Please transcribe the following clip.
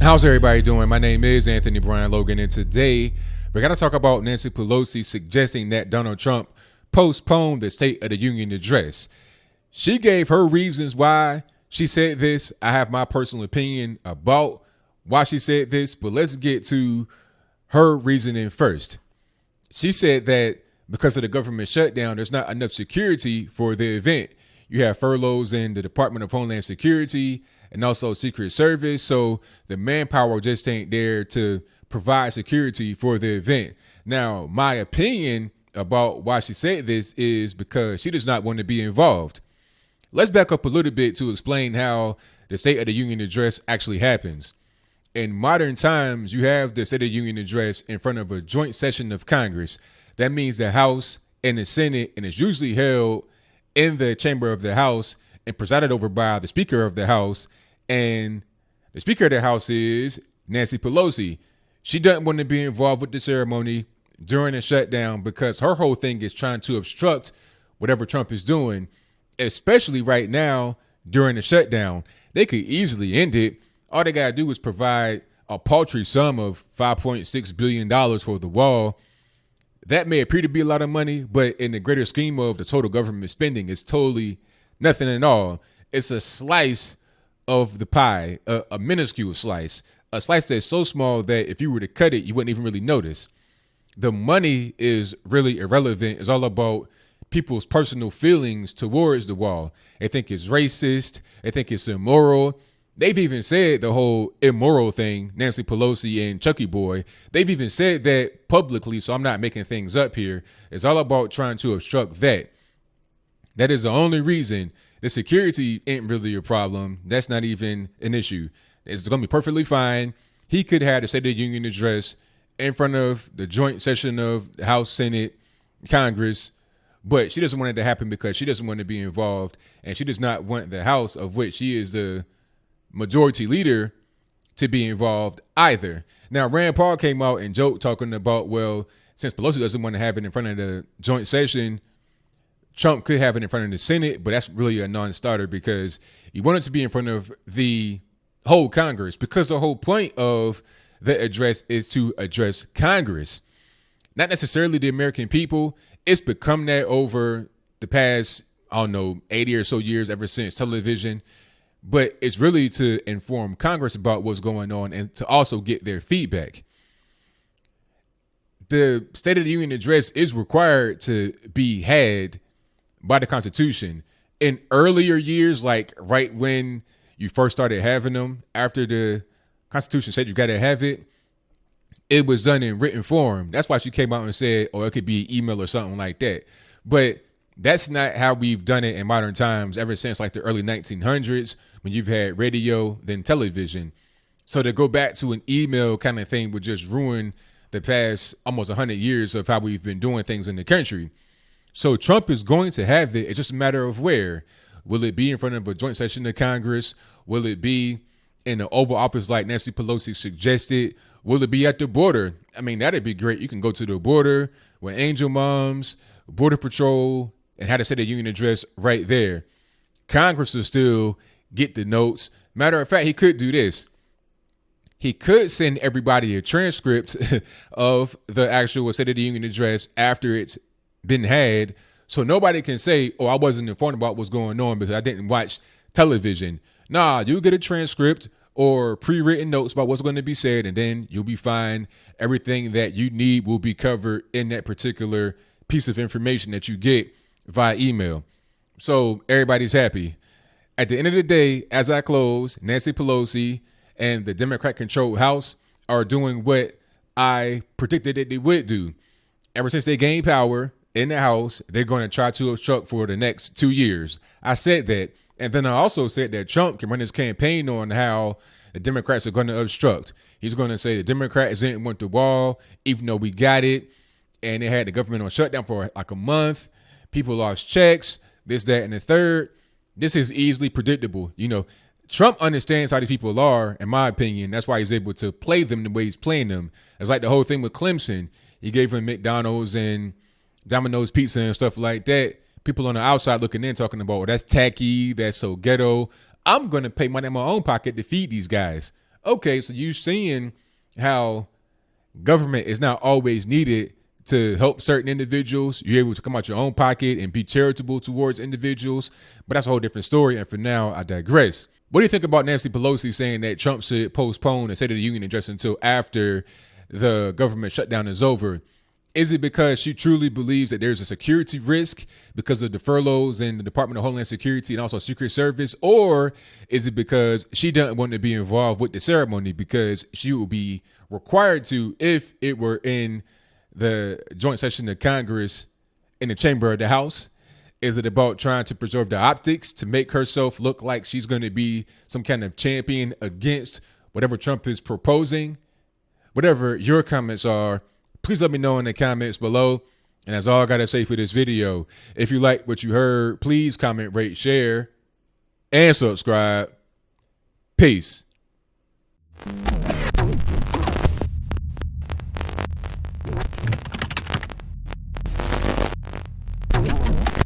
How's everybody doing? My name is Anthony Brian Logan, and today we're going to talk about Nancy Pelosi suggesting that Donald Trump postpone the State of the Union address. She gave her reasons why she said this. I have my personal opinion about why she said this, but let's get to her reasoning first. She said that because of the government shutdown, there's not enough security for the event. You have furloughs in the Department of Homeland Security and also Secret Service, so the manpower just ain't there to provide security for the event. Now, my opinion about why she said this is because she does not want to be involved. Let's back up a little bit to explain how the State of the Union address actually happens. In modern times, you have the State of the Union address in front of a joint session of Congress. That means the House and the Senate, and it's usually held in the chamber of the House and presided over by the Speaker of the House. And the Speaker of the House is Nancy Pelosi. She doesn't want to be involved with the ceremony during the shutdown because her whole thing is trying to obstruct whatever Trump is doing, especially right now during the shutdown. They could easily end it. All they got to do is provide a paltry sum of $5.6 billion for the wall. That may appear to be a lot of money, but in the greater scheme of the total government spending, it's totally nothing at all. It's a slice of the pie, a minuscule slice, a slice that's so small that if you were to cut it, you wouldn't even really notice. The money is really irrelevant. It's all about people's personal feelings towards the wall. They think it's racist. They think it's immoral. They've even said the whole immoral thing, Nancy Pelosi and Chucky Boy. They've even said that publicly, so I'm not making things up here. It's all about trying to obstruct that. That is the only reason. The security ain't really a problem. That's not even an issue. It's going to be perfectly fine. He could have the State of the Union address in front of the joint session of the House, Senate, Congress, but she doesn't want it to happen because she doesn't want to be involved, and she does not want the House, of which she is the majority leader, to be involved either. Now, Rand Paul came out and joked talking about, well, since Pelosi doesn't want to have it in front of the joint session, Trump could have it in front of the Senate, but that's really a non-starter because you want it to be in front of the whole Congress, because the whole point of the address is to address Congress, not necessarily the American people. It's become that over the past, 80 or so years, ever since television. But it's really to inform Congress about what's going on and to also get their feedback. The State of the Union address is required to be had by the Constitution. In earlier years, like right when you first started having them, after the Constitution said you got to have it, it was done in written form. That's why she came out and said, it could be email or something like that. But that's not how we've done it in modern times ever since like the early 1900s, when you've had radio, then television. So to go back to an email kind of thing would just ruin the past almost 100 years of how we've been doing things in the country. So Trump is going to have it. It's just a matter of where. Will it be in front of a joint session of Congress? Will it be in the Oval Office like Nancy Pelosi suggested? Will it be at the border? I mean, that'd be great. You can go to the border with Angel Moms, Border Patrol, and have the State of the Union address right there. Congress will still get the notes. Matter of fact, he could do this. He could send everybody a transcript of the actual State of the Union address after it's been had, so nobody can say, I wasn't informed about what's going on because I didn't watch television. Nah, you get a transcript or pre-written notes about what's going to be said, and then you'll be fine. Everything that you need will be covered in that particular piece of information that you get via email. So everybody's happy. At the end of the day, as I close, Nancy Pelosi and the Democrat-controlled House are doing what I predicted that they would do. Ever since they gained power in the House, they're going to try to obstruct for the next 2 years. I said that. And then I also said that Trump can run his campaign on how the Democrats are going to obstruct. He's going to say the Democrats didn't want the wall, even though we got it. And they had the government on shutdown for like a month. People lost checks, this, that, and the third. This is easily predictable. Trump understands how these people are, in my opinion. That's why he's able to play them the way he's playing them. It's like the whole thing with Clemson. He gave him McDonald's and Domino's Pizza and stuff like that. People on the outside looking in talking about, that's tacky, that's so ghetto. I'm going to pay money in my own pocket to feed these guys. Okay, so you seeing how government is not always needed to help certain individuals. You're able to come out your own pocket and be charitable towards individuals. But that's a whole different story. And for now, I digress. What do you think about Nancy Pelosi saying that Trump should postpone the State of the Union address until after the government shutdown is over? Is it because she truly believes that there's a security risk because of the furloughs in the Department of Homeland Security and also Secret Service? Or is it because she doesn't want to be involved with the ceremony because she will be required to if it were in the joint session of Congress in the chamber of the House? Is it about trying to preserve the optics to make herself look like she's going to be some kind of champion against whatever Trump is proposing? Whatever your comments are, please let me know in the comments below. And that's all I got to say for this video. If you like what you heard, please comment, rate, share, and subscribe. Peace.